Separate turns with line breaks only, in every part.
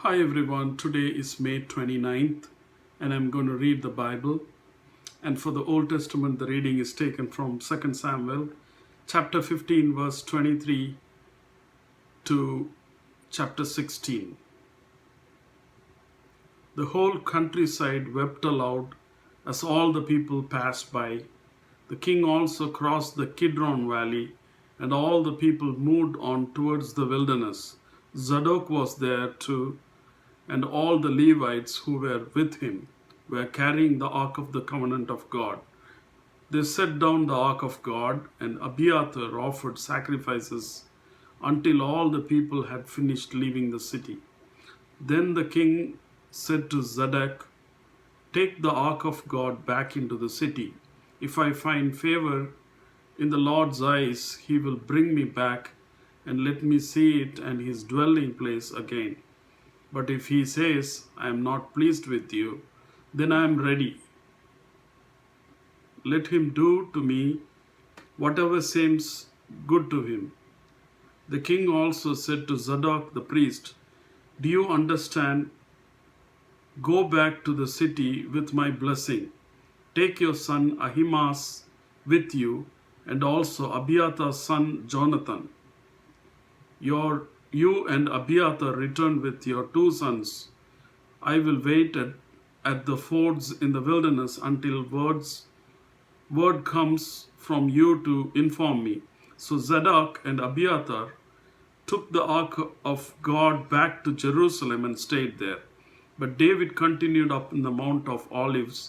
Hi everyone, today is May 29th and I'm going to read the Bible. And for the Old Testament, the reading is taken from 2 Samuel chapter 15 verse 23 to chapter 16. The whole countryside wept aloud as all the people passed by. The king also crossed the Kidron valley and all the people moved on towards the wilderness. Zadok was there too, and all the Levites who were with him were carrying the ark of the covenant of God. They set down the ark of God, and Abiathar offered sacrifices until all the people had finished leaving the city. Then the king said to Zadok, "Take the ark of God back into the city. If I find favor in the Lord's eyes, he will bring me back and let me see it and his dwelling place again. But if he says, I am not pleased with you, then I am ready. Let him do to me whatever seems good to him." The king also said to Zadok the priest, "Do you understand? Go back to the city with my blessing. Take your son Ahimaaz with you, and also Abiathar's son Jonathan. You and Abiathar return with your two sons. I will wait at the fords in the wilderness until word comes from you to inform me." So Zadok and Abiathar took the ark of God back to Jerusalem and stayed there. But David continued up in the Mount of Olives,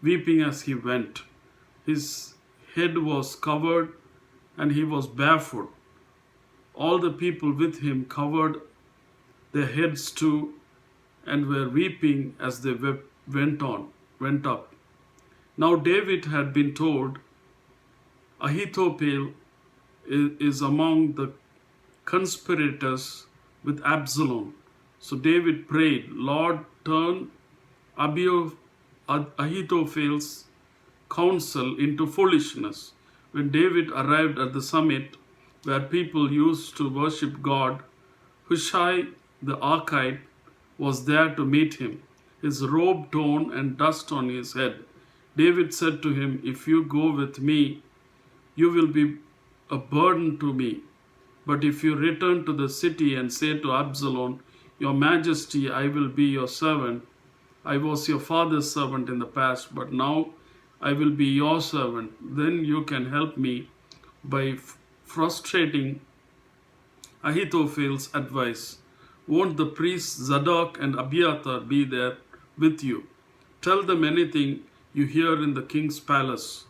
weeping as he went. His head was covered and he was barefoot. All the people with him covered their heads too and were weeping as they went up. Now David had been told, "Ahithophel is among the conspirators with Absalom." So David prayed, "Lord, turn Ahithophel's counsel into foolishness." When David arrived at the summit where people used to worship God, Hushai the Archite was there to meet him, his robe torn and dust on his head. David said to him, "If you go with me, you will be a burden to me. But if you return to the city and say to Absalom, 'Your Majesty, I will be your servant. I was your father's servant in the past, but now I will be your servant,' then you can help me by frustrating Ahithophel's advice. Won't the priests Zadok and Abiathar be there with you? Tell them anything you hear in the king's palace.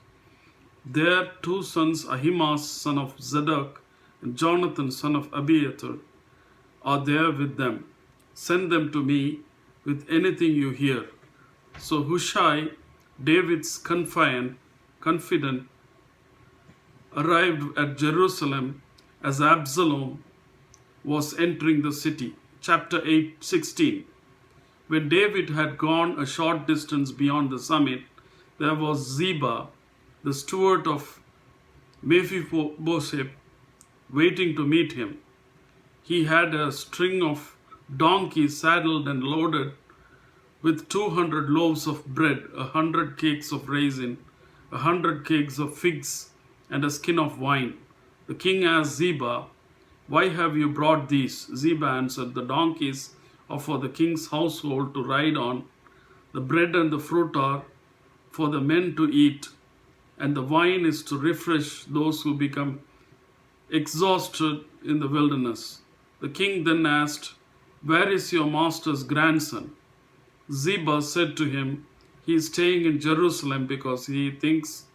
Their two sons, Ahimaaz, son of Zadok, and Jonathan, son of Abiathar, are there with them. Send them to me with anything you hear." So Hushai, David's confidant, arrived at Jerusalem as Absalom was entering the city. Chapter 16. When David had gone a short distance beyond the summit, there was Ziba, the steward of Mephibosheth, waiting to meet him. He had a string of donkeys saddled and loaded with 200 loaves of bread, 100 cakes of raisin, 100 cakes of figs, and a skin of wine. The king asked Ziba, "Why have you brought these?" Ziba answered, "The donkeys are for the king's household to ride on. The bread and the fruit are for the men to eat, and the wine is to refresh those who become exhausted in the wilderness." The king then asked, "Where is your master's grandson?" Ziba said to him, "He is staying in Jerusalem because he thinks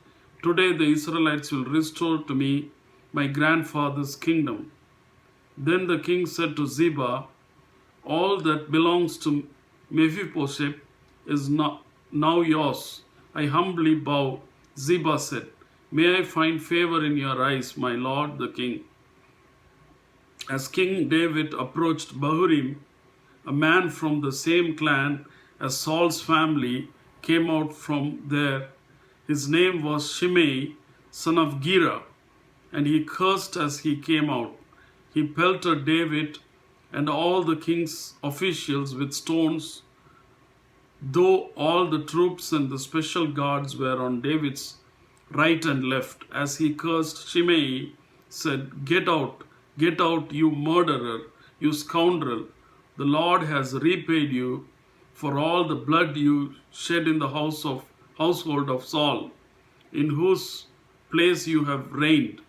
today the Israelites will restore to me my grandfather's kingdom." Then the king said to Ziba, "All that belongs to Mephibosheth is now yours." "I humbly bow," Ziba said. "May I find favor in your eyes, my lord the king." As King David approached Bahurim, a man from the same clan as Saul's family came out from there. His name was Shimei, son of Gera, and he cursed as he came out. He pelted David and all the king's officials with stones, though all the troops and the special guards were on David's right and left. As he cursed, Shimei said, get out, you murderer, you scoundrel. The Lord has repaid you for all the blood you shed in the household of Saul, in whose place you have reigned.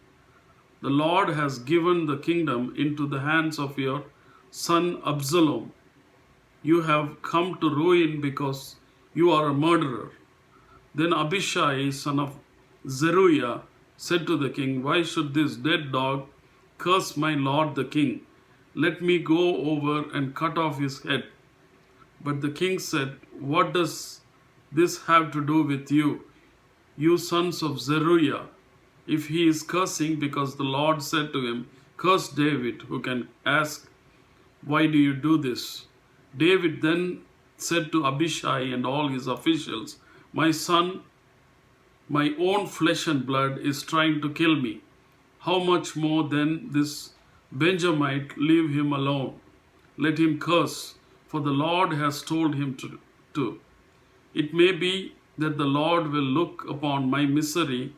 The Lord has given the kingdom into the hands of your son Absalom. You have come to ruin because you are a murderer. Then Abishai, son of Zeruiah, said to the king, why should this dead dog curse my lord the king? Let me go over and cut off his head. But the king said, what does this have to do with you, you sons of Zeruiah? If he is cursing because the Lord said to him, curse David, who can ask, why do you do this? David then said to Abishai and all his officials, my son, my own flesh and blood is trying to kill me. How much more then this Benjamite? Leave him alone. Let him curse, for the Lord has told him to. It may be that the Lord will look upon my misery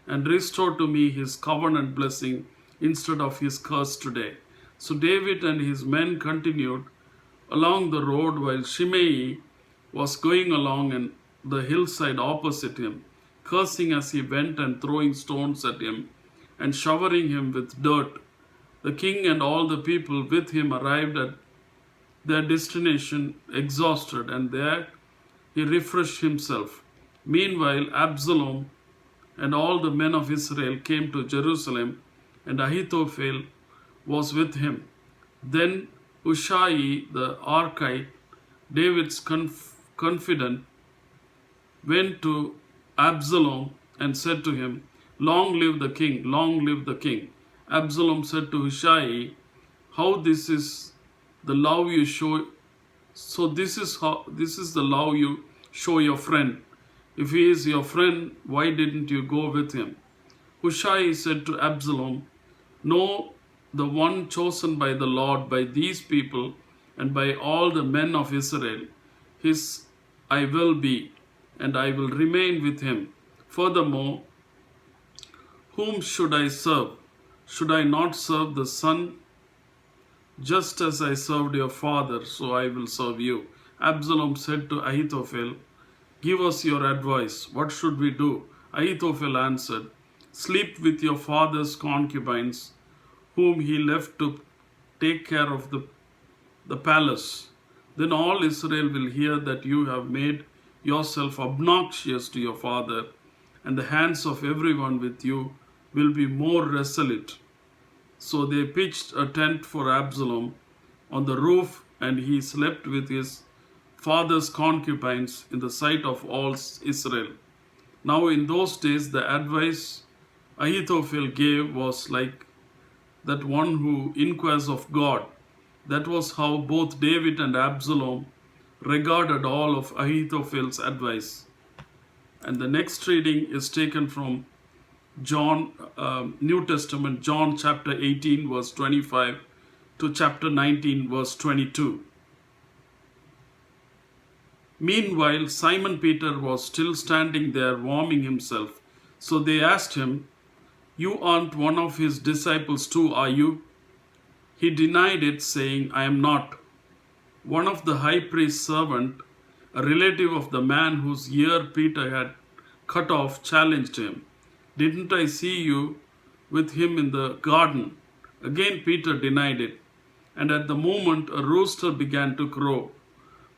and restore to me his covenant blessing instead of his curse today. So David and his men continued along the road while Shimei was going along and the hillside opposite him, cursing as he went and throwing stones at him and showering him with dirt. The king and all the people with him arrived at their destination exhausted, and there he refreshed himself. Meanwhile, Absalom and all the men of Israel came to Jerusalem, and Ahithophel was with him. Then Hushai the Archite, David's confidant, went to Absalom and said to him, long live the king, long live the king. Absalom said to Hushai, how this is the love you show, so this is the love you show your friend. If he is your friend, why didn't you go with him? Hushai said to Absalom, no, the one chosen by the Lord, by these people, and by all the men of Israel, his I will be, and I will remain with him. Furthermore, whom should I serve? Should I not serve the Son? Just as I served your father, so I will serve you. Absalom said to Ahithophel, give us your advice. What should we do? Ahithophel answered, sleep with your father's concubines, whom he left to take care of the palace. Then all Israel will hear that you have made yourself obnoxious to your father, and the hands of everyone with you will be more resolute. So they pitched a tent for Absalom on the roof, and he slept with his father's concubines in the sight of all Israel. Now in those days the advice Ahithophel gave was like that one who inquires of God. That was how both David and Absalom regarded all of Ahithophel's advice. And the next reading is taken from John, New Testament, John chapter 18 verse 25 to chapter 19 verse 22. Meanwhile, Simon Peter was still standing there warming himself. So they asked him, you aren't one of his disciples too, are you? He denied it, saying, I am not. One of the high priest's servants, a relative of the man whose ear Peter had cut off, challenged him. Didn't I see you with him in the garden? Again Peter denied it. And at the moment a rooster began to crow.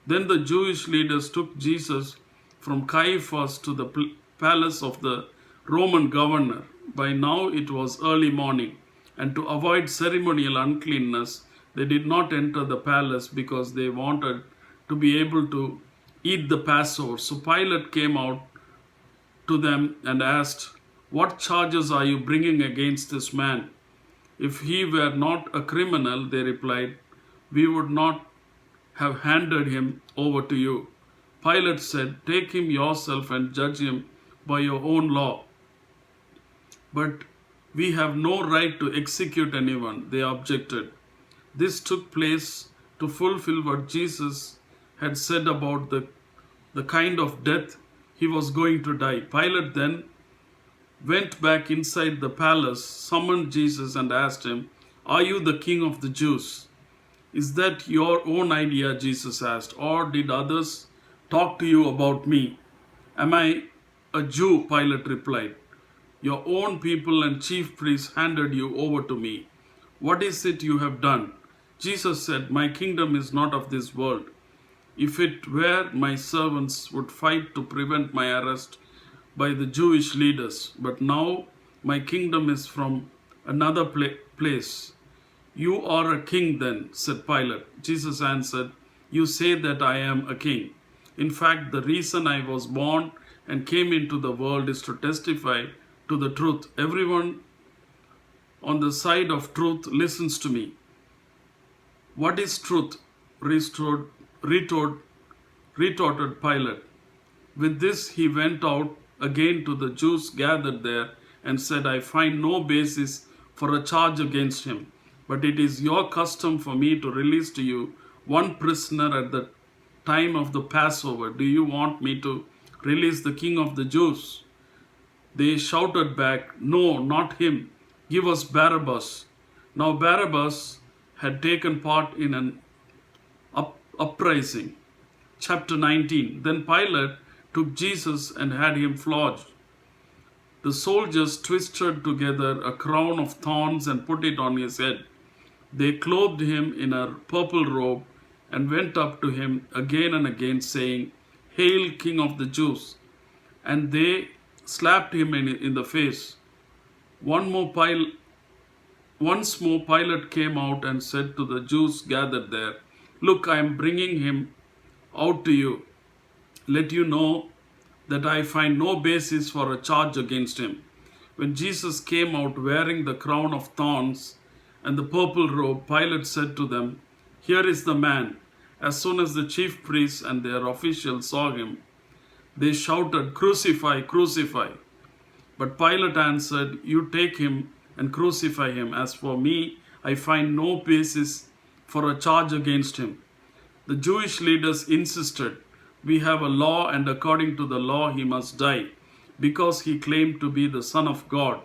Then the Jewish leaders took Jesus from Caiaphas to the palace of the Roman governor. By now it was early morning, and to avoid ceremonial uncleanness, they did not enter the palace because they wanted to be able to eat the Passover. So Pilate came out to them and asked, what charges are you bringing against this man? If he were not a criminal, they replied, we would not have handed him over to you. Pilate said, take him yourself and judge him by your own law. But we have no right to execute anyone, they objected. This took place to fulfill what Jesus had said about the kind of death he was going to die. Pilate then went back inside the palace, summoned Jesus, and asked him, "Are you the king of the Jews?" "Is that your own idea?" Jesus asked. "Or did others talk to you about me?" "Am I a Jew?" Pilate replied. "Your own people and chief priests handed you over to me. What is it you have done?" Jesus said, "My kingdom is not of this world. If it were, my servants would fight to prevent my arrest by the Jewish leaders. But now my kingdom is from another place." "You are a king then," said Pilate. Jesus answered, "You say that I am a king. In fact, the reason I was born and came into the world is to testify to the truth. Everyone on the side of truth listens to me." "What is truth?" retorted Pilate. With this, he went out again to the Jews gathered there and said, "I find no basis for a charge against him. But it is your custom for me to release to you one prisoner at the time of the Passover. Do you want me to release the king of the Jews?" They shouted back, "No, not him. Give us Barabbas." Now Barabbas had taken part in an uprising. Chapter 19. Then Pilate took Jesus and had him flogged. The soldiers twisted together a crown of thorns and put it on his head. They clothed him in a purple robe and went up to him again and again, saying, "Hail, King of the Jews!" And they slapped him in the face. Once more Pilate came out and said to the Jews gathered there, "Look, I am bringing him out to you. Let you know that I find no basis for a charge against him." When Jesus came out wearing the crown of thorns and the purple robe, Pilate said to them, "Here is the man." As soon as the chief priests and their officials saw him, they shouted, "Crucify, crucify." But Pilate answered, "You take him and crucify him. As for me, I find no basis for a charge against him." The Jewish leaders insisted, "We have a law, and according to the law he must die, because he claimed to be the Son of God."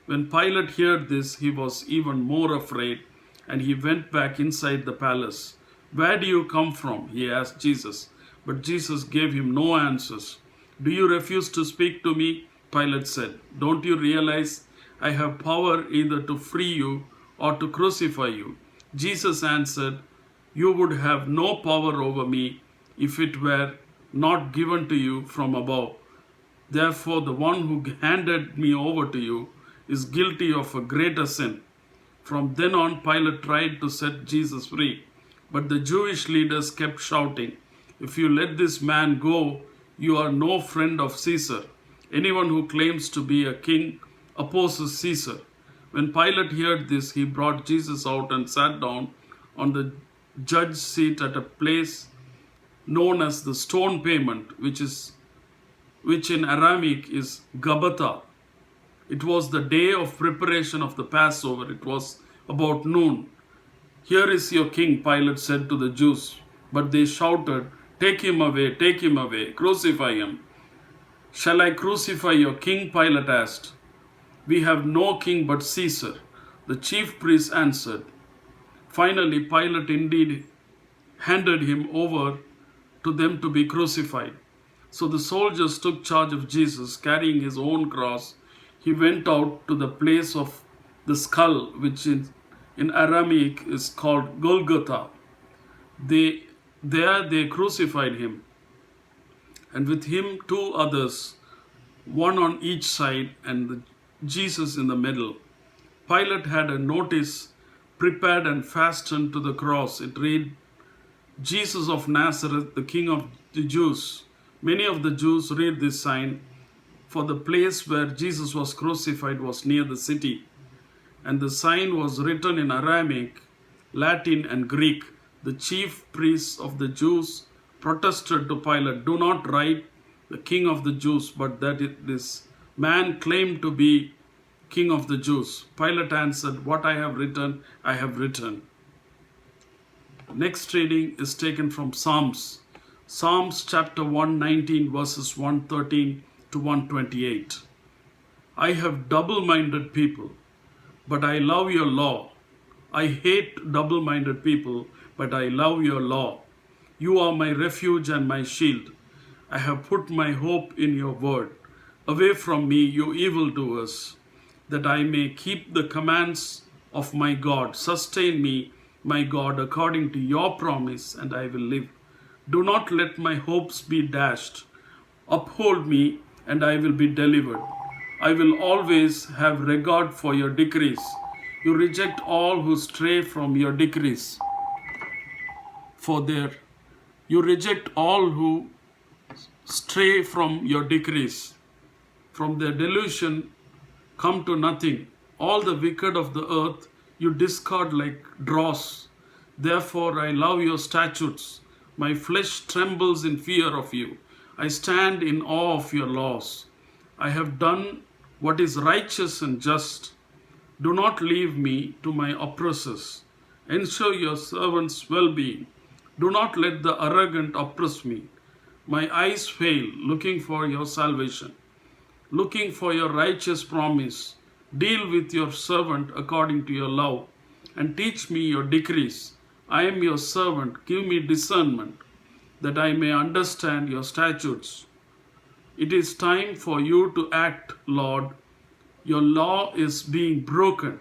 When Pilate heard this, he was even more afraid, and he went back inside the palace. "Where do you come from?" he asked Jesus. But Jesus gave him no answers. "Do you refuse to speak to me?" Pilate said. "Don't you realize I have power either to free you or to crucify you?" Jesus answered, "You would have no power over me if it were not given to you from above. Therefore, the one who handed me over to you is guilty of a greater sin." From then on, Pilate tried to set Jesus free, but the Jewish leaders kept shouting, "If you let this man go, you are no friend of Caesar. Anyone who claims to be a king opposes Caesar." When Pilate heard this, he brought Jesus out and sat down on the judge's seat at a place known as the Stone Pavement, which in Aramaic is Gabbatha. It was the day of preparation of the Passover. It was about noon. "Here is your king," Pilate said to the Jews. But they shouted, take him away, crucify him." "Shall I crucify your king?" Pilate asked. "We have no king but Caesar," the chief priests answered. Finally, Pilate indeed handed him over to them to be crucified. So the soldiers took charge of Jesus, carrying his own cross. He went out to the place of the skull, which in Aramaic is called Golgotha. There they crucified him, and with him two others, one on each side, and Jesus in the middle. Pilate had a notice prepared and fastened to the cross. It read, "Jesus of Nazareth, the King of the Jews." Many of the Jews read this sign, for the place where Jesus was crucified was near the city, and the sign was written in Aramaic, Latin, and Greek. The chief priests of the Jews protested to Pilate, "Do not write the King of the Jews, but that this man claimed to be King of the Jews." Pilate answered, "What I have written, I have written." Next reading is taken from Psalms. Psalms chapter 119 verses 113 to 128. I have double-minded people, but I love your law. I hate double-minded people, but I love your law. You are my refuge and my shield. I have put my hope in your word. Away from me, you evildoers, that I may keep the commands of my God. Sustain me, my God, according to your promise, and I will live. Do not let my hopes be dashed. Uphold me, and I will be delivered. I will always have regard for your decrees. You reject all who stray from your decrees. You reject all who stray from your decrees. From their delusion come to nothing. All the wicked of the earth you discard like dross. Therefore I love your statutes. My flesh trembles in fear of you. I stand in awe of your laws. I have done what is righteous and just. Do not leave me to my oppressors. Ensure your servant's well-being. Do not let the arrogant oppress me. My eyes fail, looking for your salvation, looking for your righteous promise. Deal with your servant according to your love, and teach me your decrees. I am your servant. Give me discernment, that I may understand your statutes. It is time for you to act, Lord. Your law is being broken.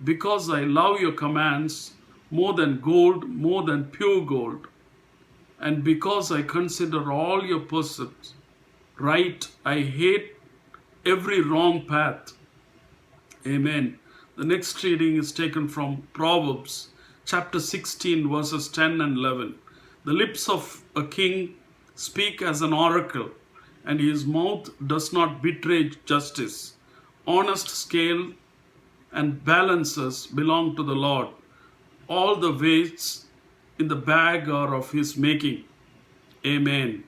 Because I love your commands more than gold, more than pure gold, and because I consider all your precepts right, I hate every wrong path. Amen. The next reading is taken from Proverbs chapter 16 verses 10 and 11. The lips of a king speak as an oracle, and his mouth does not betray justice. Honest scale and balances belong to the Lord. All the weights in the bag are of his making. Amen.